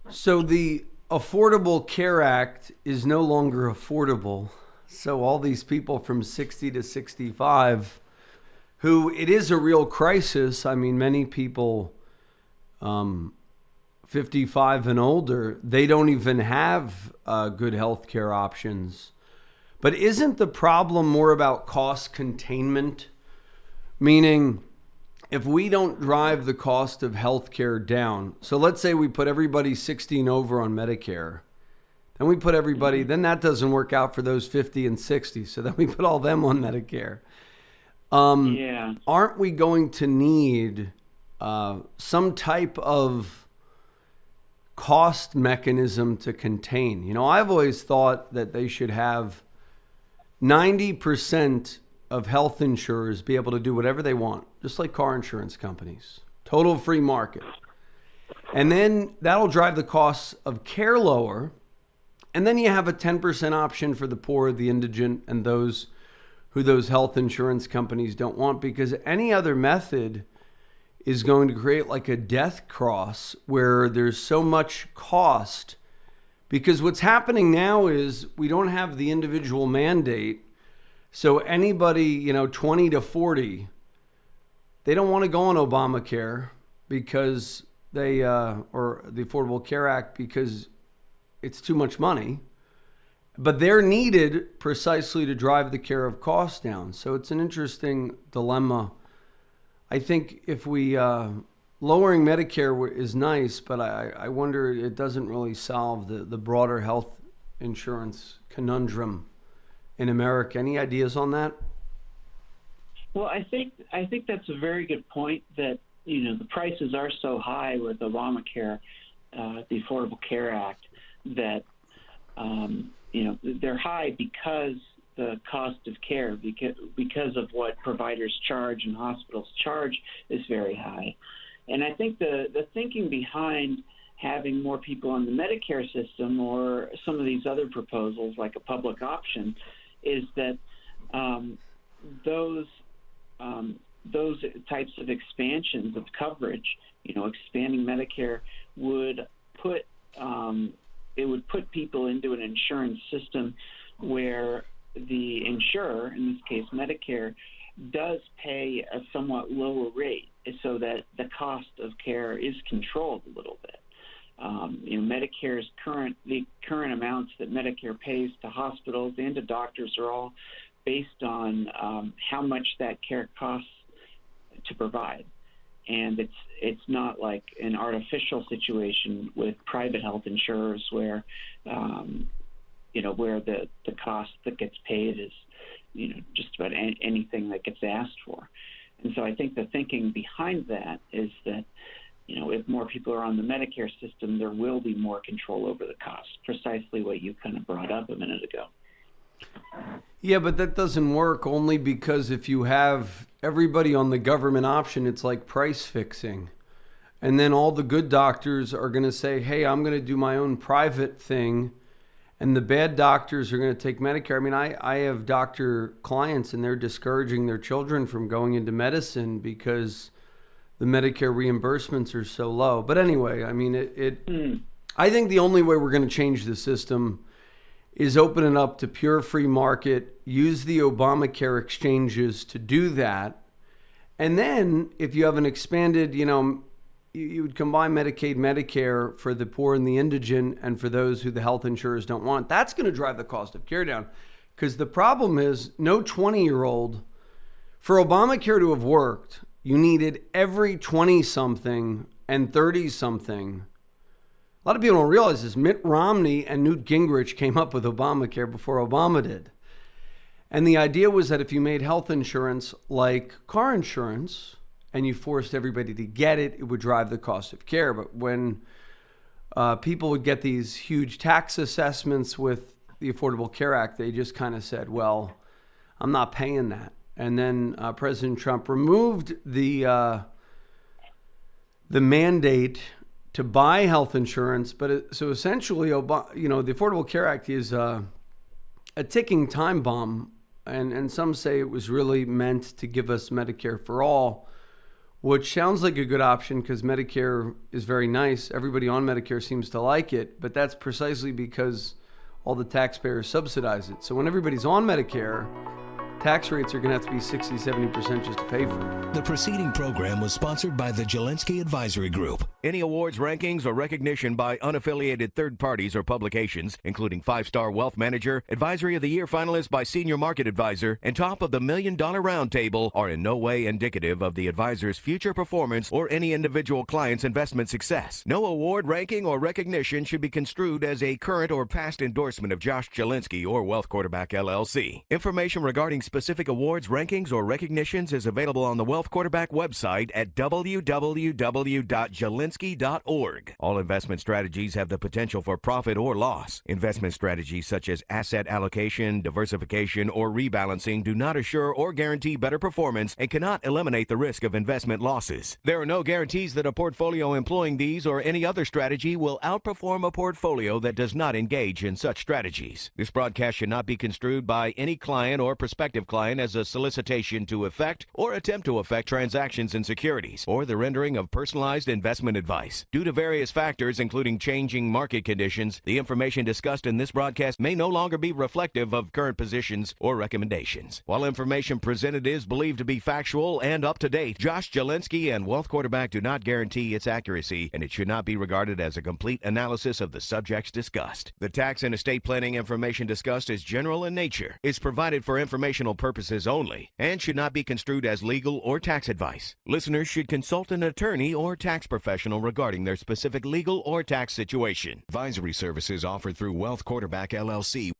So the Affordable Care Act is no longer affordable. So all these people from 60 to 65, who it is a real crisis. I mean, many people 55 and older, they don't even have good health care options. But isn't the problem more about cost containment? Meaning, if we don't drive the cost of healthcare down, so let's say we put everybody 60 and over on Medicare, then we put everybody, then that doesn't work out for those 50 and 60. So then we put all them on Medicare. Yeah. Aren't we going to need some type of cost mechanism to contain? You know, I've always thought that they should have 90% of health insurers be able to do whatever they want, just like car insurance companies. Total free market. And then that'll drive the costs of care lower. And then you have a 10% option for the poor, the indigent, and those who those health insurance companies don't want, because any other method is going to create like a death cross where there's so much cost. Because what's happening now is we don't have the individual mandate. So anybody, 20 to 40, they don't want to go on Obamacare because or the Affordable Care Act, because it's too much money. But they're needed precisely to drive the care of costs down. So it's an interesting dilemma. I think if we, lowering Medicare is nice, but I wonder it doesn't really solve the broader health insurance conundrum in America. Any ideas on that? Well, I think that's a very good point that, the prices are so high with Obamacare, the Affordable Care Act, that, they're high because the cost of care, because of what providers charge and hospitals charge, is very high. And I think the thinking behind having more people on the Medicare system or some of these other proposals like a public option is that those types of expansions of coverage, expanding Medicare would put people into an insurance system where the insurer, in this case Medicare, does pay a somewhat lower rate so that the cost of care is controlled a little bit. Medicare's the current amounts that Medicare pays to hospitals and to doctors are all based on how much that care costs to provide. And it's not like an artificial situation with private health insurers where where the cost that gets paid is just about anything that gets asked for. And so I think the thinking behind that is that if more people are on the Medicare system, there will be more control over the cost, precisely what you kind of brought up a minute ago. Yeah, but that doesn't work, only because if you have everybody on the government option, it's like price fixing. And then all the good doctors are going to say, hey, I'm going to do my own private thing. And the bad doctors are going to take Medicare. I mean, I have doctor clients and they're discouraging their children from going into medicine because the Medicare reimbursements are so low. But anyway, I mean, I think the only way we're going to change the system is open it up to pure free market, use the Obamacare exchanges to do that. And then if you have an expanded, you would combine Medicaid, Medicare for the poor and the indigent and for those who the health insurers don't want. That's going to drive the cost of care down. Because the problem is no 20-year-old, for Obamacare to have worked, you needed every 20-something and 30-something. A lot of people don't realize this. Mitt Romney and Newt Gingrich came up with Obamacare before Obama did. And the idea was that if you made health insurance like car insurance and you forced everybody to get it, it would drive the cost of care. But when people would get these huge tax assessments with the Affordable Care Act, they just kind of said, well, I'm not paying that. And then President Trump removed the mandate to buy health insurance. But so essentially, the Affordable Care Act is a ticking time bomb. And some say it was really meant to give us Medicare for all, which sounds like a good option because Medicare is very nice. Everybody on Medicare seems to like it, but that's precisely because all the taxpayers subsidize it. So when everybody's on Medicare, tax rates are going to have to be 60-70% just to pay for it. The preceding program was sponsored by the Jalinski Advisory Group. Any awards, rankings, or recognition by unaffiliated third parties or publications, including 5-Star Wealth Manager, Advisory of the Year finalist by Senior Market Advisor, and Top of the $1 Million Roundtable, are in no way indicative of the advisor's future performance or any individual client's investment success. No award, ranking, or recognition should be construed as a current or past endorsement of Josh Jalinski or Wealth Quarterback LLC. Information regarding specific awards, rankings, or recognitions is available on the Wealth Quarterback website at www.jalinski.org. All investment strategies have the potential for profit or loss. Investment strategies such as asset allocation, diversification, or rebalancing do not assure or guarantee better performance and cannot eliminate the risk of investment losses. There are no guarantees that a portfolio employing these or any other strategy will outperform a portfolio that does not engage in such strategies. This broadcast should not be construed by any client or prospective client as a solicitation to effect or attempt to effect transactions in securities or the rendering of personalized investment advice. Due to various factors, including changing market conditions, the information discussed in this broadcast may no longer be reflective of current positions or recommendations. While information presented is believed to be factual and up to date, Josh Jalinski and Wealth Quarterback do not guarantee its accuracy, and it should not be regarded as a complete analysis of the subjects discussed. The tax and estate planning information discussed is general in nature, is provided for informational purposes only, and should not be construed as legal or tax advice. Listeners should consult an attorney or tax professional regarding their specific legal or tax situation. Advisory services offered through Wealth Quarterback LLC.